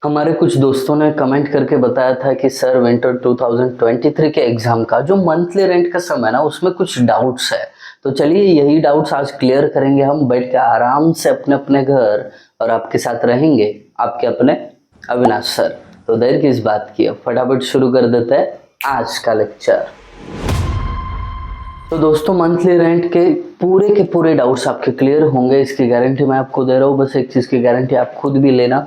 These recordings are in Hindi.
हमारे कुछ दोस्तों ने कमेंट करके बताया था कि सर विंटर 2023 के एग्जाम का जो मंथली रेंट का समय ना उसमें कुछ डाउट्स है। तो चलिए यही डाउट्स आज क्लियर करेंगे, हम बैठ के आराम से अपने अपने घर और आपके साथ रहेंगे आपके अपने अविनाश सर। तो देर किस बात की, अब फटाफट शुरू कर देते हैं आज का लेक्चर। तो दोस्तों मंथली रेंट के पूरे डाउट्स आपके क्लियर होंगे, इसकी गारंटी मैं आपको दे रहा हूँ। बस एक चीज़ की गारंटी आप खुद भी लेना,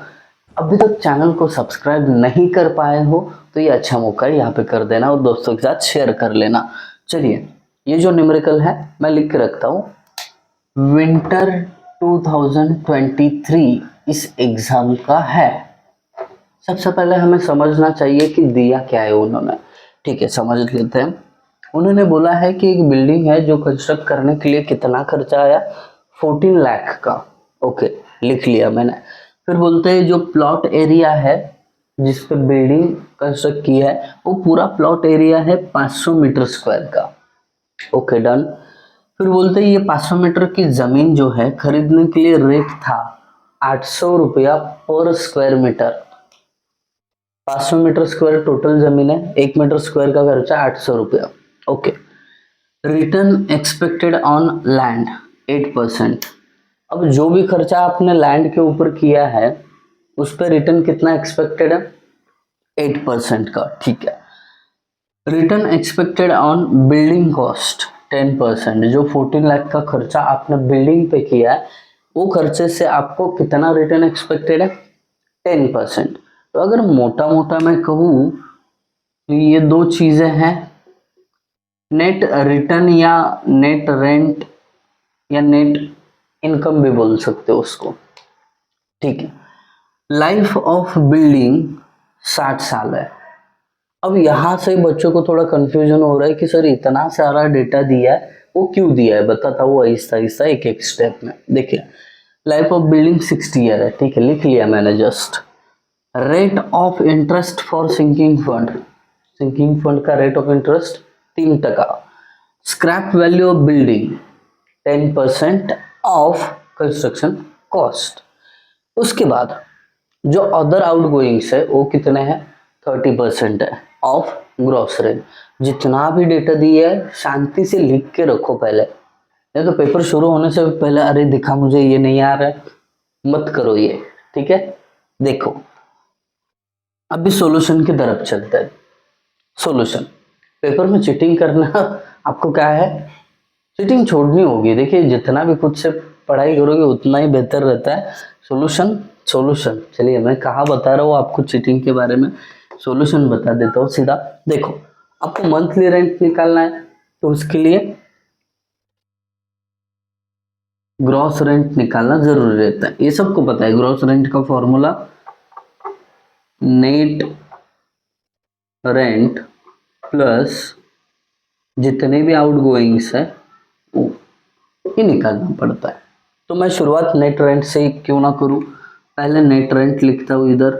अभी तक चैनल को सब्सक्राइब नहीं कर पाए हो तो ये अच्छा मौका है, यहाँ पे कर देना और दोस्तों के साथ शेयर कर लेना। चलिए ये जो न्यूमेरिकल है मैं लिख के रखता हूँ, विंटर 2023 इस एग्जाम का है। सबसे पहले हमें समझना चाहिए कि दिया क्या है उन्होंने। ठीक है, समझ लेते हैं। उन्होंने बोला है कि एक बिल्डिंग है जो कंस्ट्रक्ट करने के लिए कितना खर्चा आया, 14 लाख का। ओके, लिख लिया मैंने। फिर बोलते हैं जो प्लॉट एरिया है जिस पे बिल्डिंग कंस्ट्रक्ट की है वो पूरा प्लॉट एरिया है 500 मीटर स्क्वायर का। Okay done. फिर बोलते हैं ये 500 मीटर की जमीन जो है खरीदने के लिए रेट था 800 रुपया per square metre. 500 metre square total जमीन है, 1 मीटर स्क्वायर का खर्चा 800 रुपया। Okay. Return expected on land 8%। अब जो भी खर्चा आपने लैंड के ऊपर किया है उस पर रिटर्न कितना एक्सपेक्टेड है, 8% का। ठीक है। Return expected on building cost 10%। जो 14 लाख का खर्चा आपने बिल्डिंग पे किया है वो खर्चे से आपको कितना रिटर्न एक्सपेक्टेड है, 10%। तो अगर मोटा मोटा मैं कहूँ तो ये दो चीजें हैं, नेट रिटर्न या नेट रेंट या नेट इनकम भी बोल सकते हो उसको। ठीक है। लाइफ ऑफ बिल्डिंग 60 साल है। अब यहां से बच्चों को थोड़ा कंफ्यूजन हो रहा है कि सर इतना सारा डेटा दिया है वो क्यों दिया है, बताता हूँ आहिस्ता आहिस्ता एक एक स्टेप में। देखिए लाइफ ऑफ बिल्डिंग 60 ईयर है, ठीक है, लिख लिया मैंने just. Rate of interest for sinking fund, sinking fund का rate of interest 3%। Scrap value of building 10% of construction cost. उसके बाद जो अदर आउटगोइंग्स है वो कितने हैं, 30% है ऑफ ग्रॉस रेंट। जितना भी डेटा दिया है शांति से लिख के रखो पहले, नहीं तो पेपर शुरू होने से पहले अरे दिखा मुझे ये नहीं आ रहा है, मत करो ये। ठीक है, देखो अभी सॉल्यूशन की तरफ चलते हैं। सॉल्यूशन, पेपर में चीटिंग करना आपको क्या है, चीटिंग छोड़नी होगी। देखिए जितना भी खुद से पढ़ाई करोगे उतना ही बेहतर रहता है। सॉल्यूशन सॉल्यूशन, चलिए मैं कहाँ बता रहा हूँ आपको चीटिंग के बारे में, सॉल्यूशन बता देता हूँ सीधा। देखो आपको मंथली रेंट निकालना है तो उसके लिए ग्रॉस रेंट निकालना जरूरी रहता है, ये सबको पता है। ग्रॉस रेंट का फॉर्मूला नेट रेंट प्लस जितने भी आउटगोइंग्स है वो ही निकालना पड़ता है। तो मैं शुरुआत नेट रेंट से ही क्यों ना करूं, पहले नेट रेंट लिखता हूं इधर।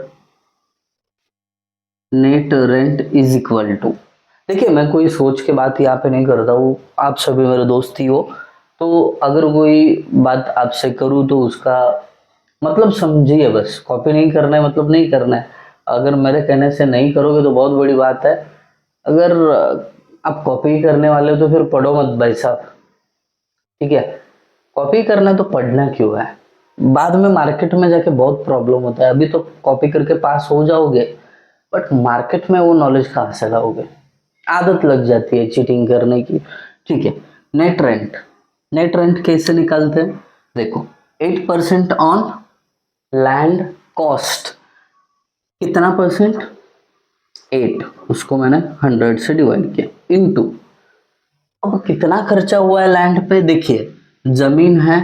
Net rent is equal to, देखिए मैं कोई सोच के बात यहाँ पे नहीं करता हूँ, आप सभी मेरे दोस्त ही हो, तो अगर कोई बात आपसे करूँ तो उसका मतलब समझिए, बस कॉपी नहीं करना है मतलब नहीं करना है। अगर मेरे कहने से नहीं करोगे तो बहुत बड़ी बात है, अगर आप कॉपी करने वाले हो तो फिर पढ़ो मत भाई साहब। ठीक है, कॉपी करना है तो पढ़ना क्यों है, बाद में मार्केट में जाके बहुत प्रॉब्लम होता है। अभी तो कॉपी करके पास हो जाओगे बट मार्केट में वो नॉलेज कहाँ से लाओगे, आदत लग जाती है चीटिंग करने की। ठीक है, नेट रेंट, नेट रेंट कैसे निकालते हैं, देखो 8% ऑन लैंड कॉस्ट, कितना परसेंट, 8, उसको मैंने 100 से डिवाइड किया इनटू, अब कितना खर्चा हुआ है लैंड पे, देखिए जमीन है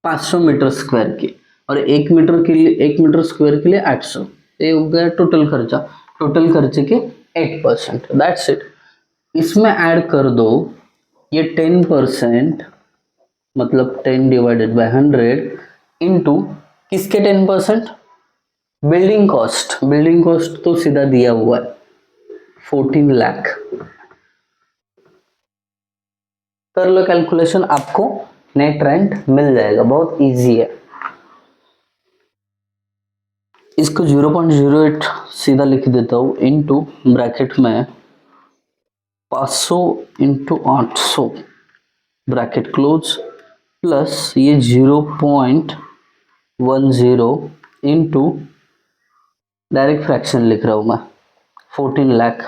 500 मीटर स्क्वायर की और 1 मीटर के लिए 1 मीटर स्क्वायर के लिए 800, ये हो गया टोटल खर्चा। टोटल खर्चे के 8%, दैट्स इट। इसमें ऐड कर दो ये 10%, मतलब 10 डिवाइडेड बाय 100 इंटू किसके 10%, बिल्डिंग कॉस्ट। बिल्डिंग कॉस्ट तो सीधा दिया हुआ है 14 लाख। कर लो कैलकुलेशन, आपको नेट रेंट मिल जाएगा, बहुत इजी है। इसको 0.08 सीधा लिख देता हूँ इनटू ब्रैकेट में 500 इंटू 800 ब्रैकेट क्लोज प्लस ये 0.10 इंटू डायरेक्ट फ्रैक्शन लिख रहा हूँ मैं 14 लाख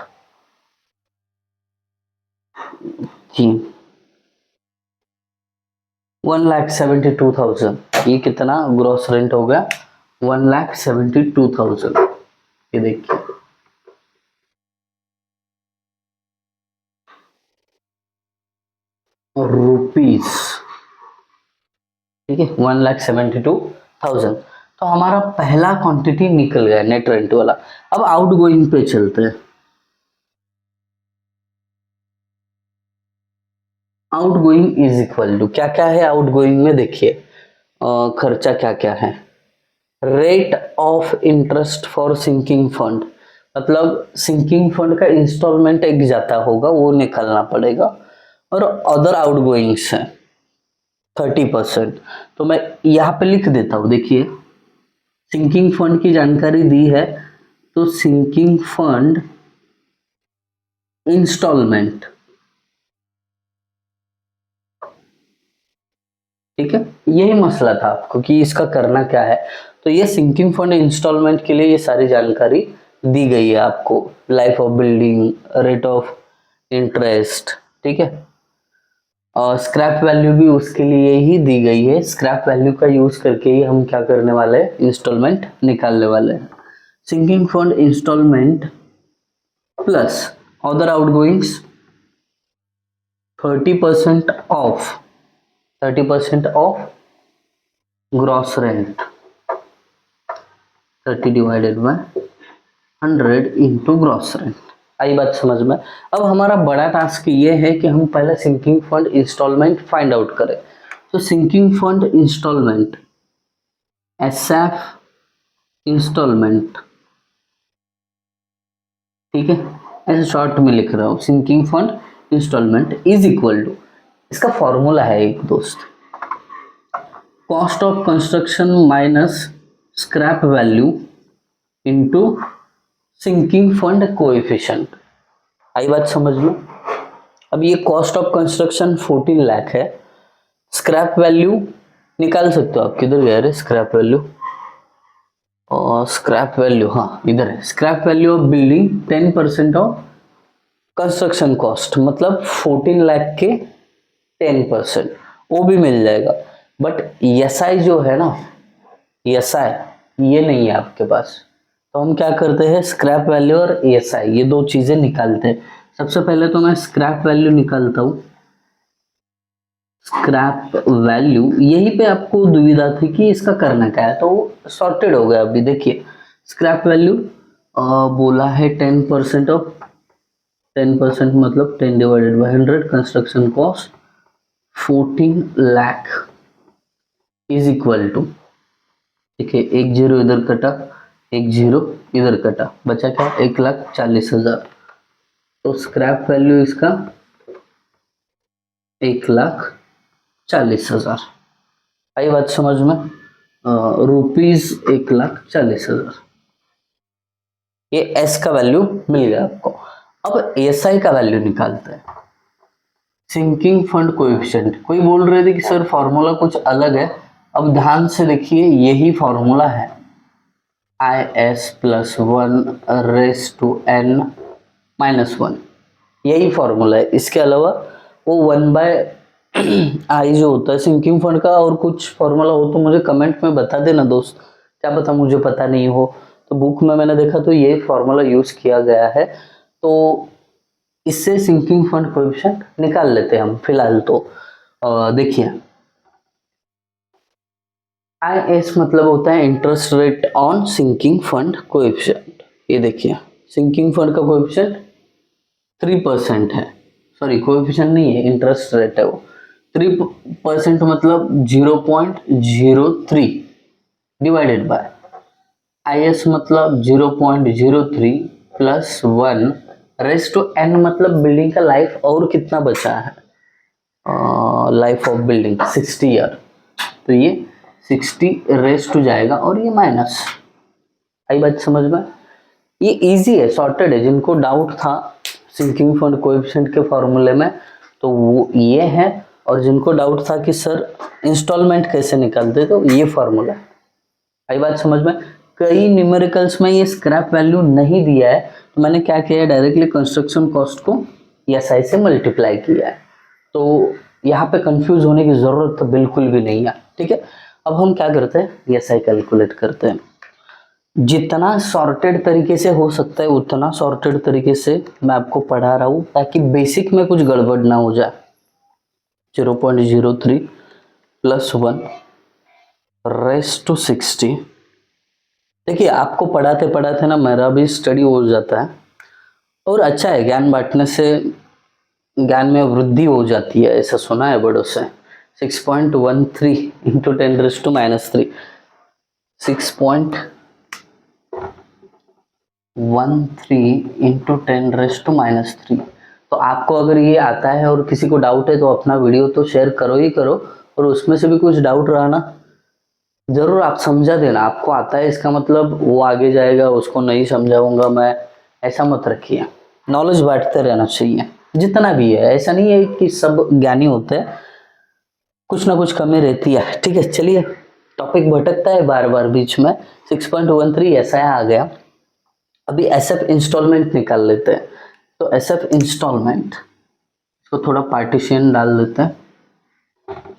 जी 1,72,000 ये कितना ग्रॉस रेंट हो गया 1,72,000 ये देखिए रुपीज ठीक है 1,72,000 तो हमारा पहला क्वांटिटी निकल गया नेट रेंट वाला। अब आउट गोइंग पे चलते हैं। Outgoing is equal to क्या क्या है आउट गोइंग में देखिए खर्चा क्या क्या है। Rate of interest for sinking fund मतलब सिंकिंग फंड का इंस्टॉलमेंट एक जाता होगा वो निकालना पड़ेगा और अदर आउट गोइंग्स है 30%। तो मैं यहाँ पे लिख देता हूँ देखिए सिंकिंग फंड की जानकारी दी है तो सिंकिंग फंड इंस्टॉलमेंट ठीक है यही मसला था आपको कि इसका करना क्या है। तो ये सिंकिंग फंड इंस्टॉलमेंट के लिए ये सारी जानकारी दी गई है आपको life of building rate of interest ठीक है और स्क्रैप वैल्यू भी उसके लिए ही दी गई है। स्क्रैप वैल्यू का यूज करके ही हम क्या करने वाले हैं इंस्टॉलमेंट निकालने वाले हैं। Sinking fund instalment plus other outgoings 30% of 30% of gross rent 30 divided by 100 into gross rent. आई बात समझ में। अब हमारा बड़ा टास्क ये है कि हम पहले sinking fund instalment find out करें। तो sinking fund instalment SF instalment ठीक है ऐसे शॉर्ट में लिख रहा हूँ sinking fund instalment is equal to इसका फॉर्मूला है एक दोस्त cost of construction minus scrap value into sinking fund coefficient. आई बात समझ लो। अब ये कॉस्ट ऑफ कंस्ट्रक्शन 14 लाख है स्क्रैप वैल्यू निकाल सकते हो आप किधर गया रे स्क्रैप वैल्यू और स्क्रैप वैल्यू हाँ इधर है scrap value of building 10% of construction cost मतलब 14 लाख के 10% वो भी मिल जाएगा। बट एसआई जो है ना एसआई ये नहीं है आपके पास तो हम क्या करते हैं स्क्रैप वैल्यू और एसआई ये दो चीजें निकालते हैं। सबसे पहले तो मैं स्क्रैप वैल्यू निकालता हूँ स्क्रैप वैल्यू यहीं पे आपको दुविधा थी कि इसका करना क्या है तो सॉर्टेड हो गया। अभी देखिए स्क्रैप वैल्यू बोला है 10% ऑफ 10% मतलब 10 divided by 100 construction cost 14 lakh is equal to देखिए एक जीरो इधर कटा एक जीरो इधर कटा बचा क्या 1,40,000 तो स्क्रैप वैल्यू इसका 1,40,000। आई बात समझ में रुपीज 1,40,000 ये एस का वैल्यू मिल गया आपको। अब एसआई का वैल्यू निकालते हैं सिंकिंग फंड कोएफिशिएंट। कोई बोल रहे थे कि सर फॉर्मूला कुछ अलग है। अब ध्यान से देखिए यही फॉर्मूला है IS plus 1 raise to n minus 1 यही फॉर्मूला है। इसके अलावा वो 1/i जो होता है सिंकिंग फंड का और कुछ फॉर्मूला हो तो मुझे कमेंट में बता देना दोस्त क्या पता मुझे पता नहीं हो। तो बुक में मैंने देखा तो ये फॉर्मूला यूज किया गया है तो इससे सिंकिंग फंड कोएफिशिएंट निकाल लेते हैं हम फिलहाल। तो देखिए IS मतलब होता है interest rate on sinking fund coefficient. ये देखिए सिंकिंग फंड का कोएफिशिएंट 3% है सॉरी कोएफिशिएंट नहीं है इंटरेस्ट रेट है वो 3% मतलब 0.03 डिवाइडेड बाय IS मतलब 0.03 प्लस 1 रेस टू n मतलब बिल्डिंग का लाइफ और कितना बचा है लाइफ ऑफ बिल्डिंग 60 ईयर तो ये 60 रेस टू जाएगा और ये माइनस आई बात समझ में? ये इजी है, सॉर्टेड है। जिनको डाउट था सिंकिंग फंड कोएफिशिएंट के फॉर्मूले में तो वो ये है, और जिनको डाउट था कि सर इंस्टॉलमेंट कैसे निकालते तो ये फॉर्मूला है। आई बात समझ में? कई न्यूमेरिकल्स में ये स्क्रैप वैल्यू नहीं दिया है, तो मैंने क्या किया है, डायरेक्टली कंस्ट्रक्शन कॉस्ट को एसआई से मल्टीप्लाई किया है। तो यहाँ पे कंफ्यूज होने की जरूरत तो बिल्कुल भी नहीं है, ठीक है। अब हम क्या करते हैं, एसआई कैलकुलेट करते हैं। जितना सॉर्टेड तरीके से हो सकता है उतना सॉर्टेड तरीके से मैं आपको पढ़ा रहा हूँ, ताकि बेसिक में कुछ गड़बड़ ना हो जाए। 0.03 + 1 रेज़ टू 60। देखिए आपको पढ़ाते पढ़ाते ना मेरा भी स्टडी हो जाता है, और अच्छा है, ज्ञान बांटने से ज्ञान में वृद्धि हो जाती है, ऐसा सुना है बड़ों से। 6.13 × 10⁻³ 6.13 × 10⁻³ तो आपको अगर ये आता है और किसी को डाउट है तो अपना वीडियो तो शेयर करो ही करो, और उसमें से भी कुछ डाउट रहा ना जरूर आप समझा देना। आपको आता है इसका मतलब वो आगे जाएगा, उसको नहीं समझाऊंगा मैं, ऐसा मत रखिए। नॉलेज बांटते रहना चाहिए जितना भी है, ऐसा नहीं है कि सब ज्ञानी होते हैं, कुछ ना कुछ कमी रहती है, ठीक है। चलिए टॉपिक भटकता है बार बार बीच में। 6.13 ऐसा आ गया। अभी एसएफ इंस्टॉलमेंट निकाल लेते हैं। तो एसएफ इंस्टॉलमेंट को थोड़ा पार्टीशन डाल देते हैं।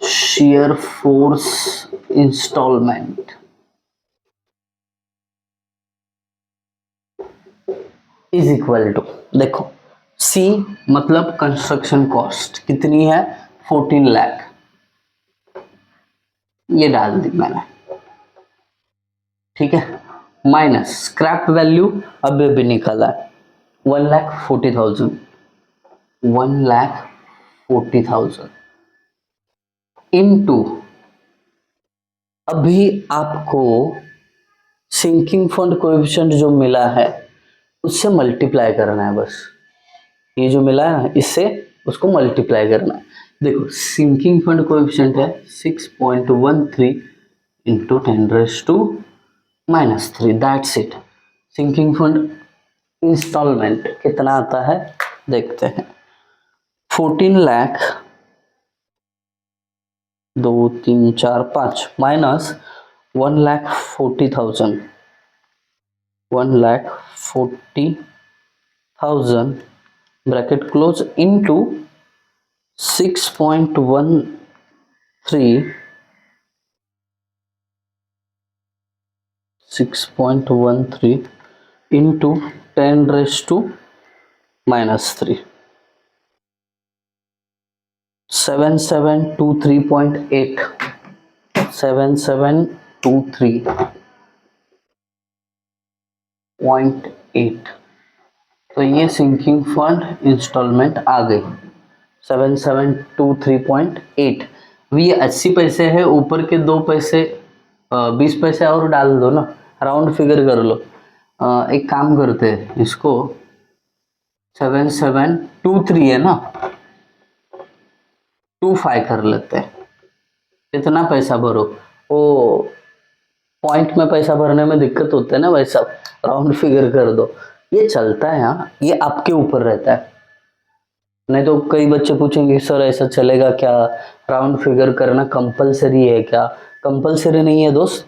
Share force instalment is equal to, देखो सी मतलब कंस्ट्रक्शन कॉस्ट कितनी है, 14 लाख, ये डाल दी मैंने, ठीक है। माइनस स्क्रैप वैल्यू अभी भी निकाला है 1,40,000, 1,40,000 इनटू, अभी आपको सिंकिंग फंड कोएफिशिएंट जो मिला है उससे मल्टीप्लाई करना है बस। ये जो मिला है ना इससे उसको मल्टीप्लाई करना है। देखो सिंकिंग फंड कोएफिशिएंट है 6.13 × 10⁻³ that's it. Sinking fund instalment कितना आता है देखते हैं। 14 lakh 2 3 4 5 minus 1,40,000, 1,40,000 bracket close into 6.13 into 10⁻³ 7723.8, 7723.8। तो ये सिंकिंग फंड इंस्टॉलमेंट आ गई 7723.8। अभी ये 80 पैसे है, ऊपर के 2 पैसे 20 पैसे और डाल दो ना, राउंड फिगर कर लो। एक काम करते हैं, इसको 7723 है ना 25 कर लेते हैं। कितना पैसा भरो, वो पॉइंट में पैसा भरने में दिक्कत होता है ना भाई साहब, राउंड फिगर कर दो, ये चलता है। हाँ ये आपके ऊपर रहता है, नहीं तो कई बच्चे पूछेंगे सर ऐसा चलेगा क्या, राउंड फिगर करना कंपलसरी है क्या? कंपलसरी नहीं है दोस्त,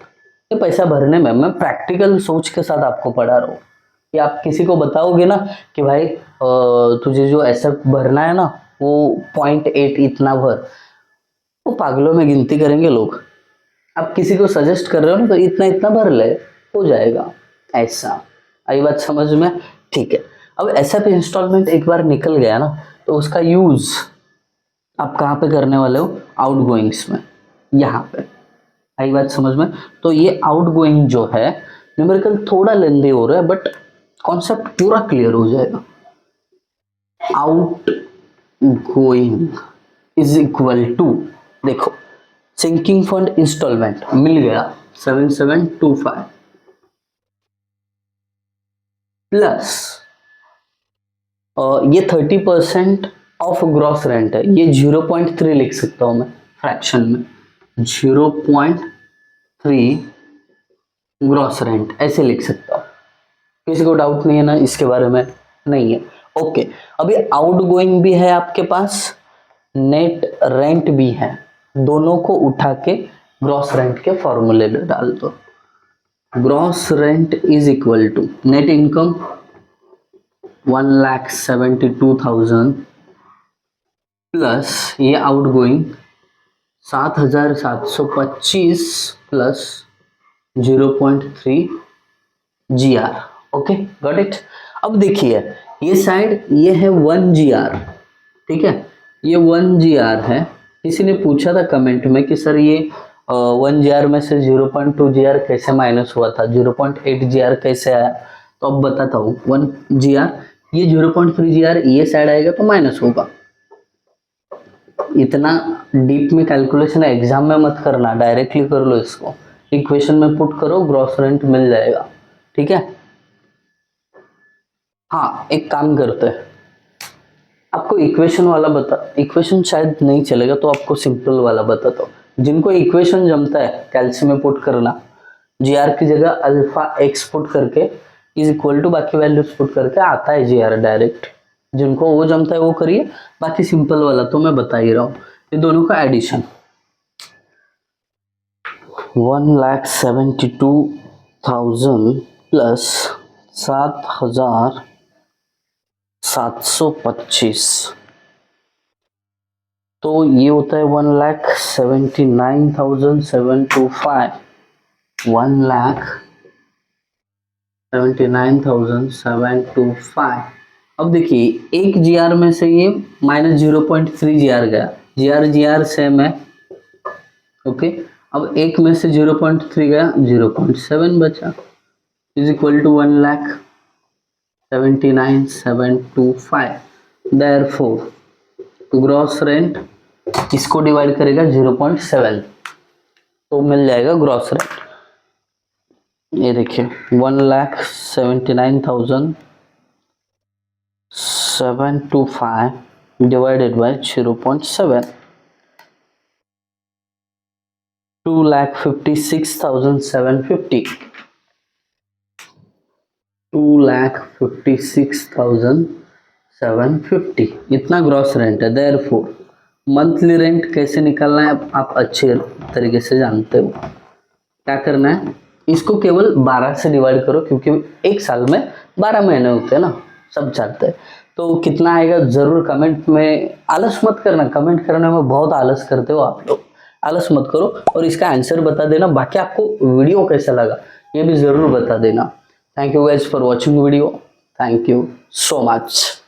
ये पैसा भरने में मैं प्रैक्टिकल सोच के साथ आपको पढ़ा रहा हूँ। कि आप किसी को बताओगे ना कि भाई तुझे जो ऐसा भरना है ना वो 0.8 इतना भर, वो पागलों में गिनती करेंगे लोग। आप किसी को सजेस्ट कर रहे हो ना तो इतना इतना भर ले, हो जाएगा ऐसा। आई बात समझ में? ठीक है। अब ऐसा भी इंस्टॉलमेंट एक बार निकल गया ना तो उसका यूज आप कहाँ पे करने वाले हो, आउटगोइंग्स में, यहाँ पे। आई बात समझ में? तो ये आउटगोइंग जो है न्यूमेरिकल थोड़ा लेंदी हो रहा है, बट कॉन्सेप्ट पूरा क्लियर हो जाएगा। Outgoing is equal to, देखो सिंकिंग फंड इंस्टॉलमेंट मिल गया 7725 प्लस ये 30% ऑफ ग्रॉस रेंट है, ये 0.3 लिख सकता हूं मैं फ्रैक्शन में, 0.3 ग्रॉस रेंट, ऐसे लिख सकता हूँ। किसी को डाउट नहीं है ना इसके बारे में? नहीं है, ओके। अभी आउटगोइंग भी है आपके पास, नेट रेंट भी है, दोनों को उठा के ग्रॉस रेंट के फॉर्मूले में डाल दो। Gross rent is equal to net income 1,72,000 plus ये outgoing 7,725 plus 0.3 GR। Okay, got it. अब देखिए ये साइड ये है 1 GR, ठीक है, ये 1 GR है। किसी ने पूछा था कमेंट में कि सर ये 1 GR में से 0.2 GR कैसे माइनस हुआ था, 0.8 GR कैसे आया? तो अब बताता हूँ। 1 GR, ये 0.3 GR ये साइड आएगा तो माइनस होगा। इतना डीप में कैलकुलेशन एग्जाम में मत करना, डायरेक्टली कर लो इसको, इक्वेशन में पुट करो, ग्रॉस रेंट मिल जाएगा, ठीक है। हाँ, एक काम करते हैं, आपको इक्वेशन वाला इक्वेशन शायद नहीं चलेगा तो आपको सिंपल वाला बताता हूँ। जिनको इक्वेशन जमता है कैल्शियम में पुट करना, GR की जगह अल्फा एक्स पुट करके इज इक्वल टू बाकी वैल्यूज पुट करके आता है GR डायरेक्ट। जिनको वो जमता है वो करिए, बाकी सिंपल वाला तो मैं बता ही रहा हूँ। ये दोनों का एडिशन 1,72,000 प्लस 7,725, तो ये होता है 1,79,725, 1,79,725। अब देखिए एक GR में से ये माइनस 0.3 GR गया, GR सेम है, ओके। अब एक में से 0.3 गया, 0.7 बचा, is equal to 1,79,725। Therefore gross rent इसको डिवाइड करेगा 0.7 तो मिल जाएगा ग्रॉस रेंट। ये देखिए 1,79,725 डिवाइडेड बाय 0.7, 2,56,750, 2,56,750 इतना ग्रॉस रेंट है। देयरफॉर मंथली रेंट कैसे निकालना है आप अच्छे तरीके से जानते हो। क्या करना है, इसको केवल 12 से डिवाइड करो, क्योंकि एक साल में 12 महीने होते हैं ना, सब जानते हैं। तो कितना आएगा जरूर कमेंट में, आलस मत करना, कमेंट करने में बहुत आलस करते हो आप लोग, आलस मत करो और इसका आंसर बता देना। बाकी आपको वीडियो कैसा लगा ये भी जरूर बता देना। Thank you guys for watching video, thank you so much.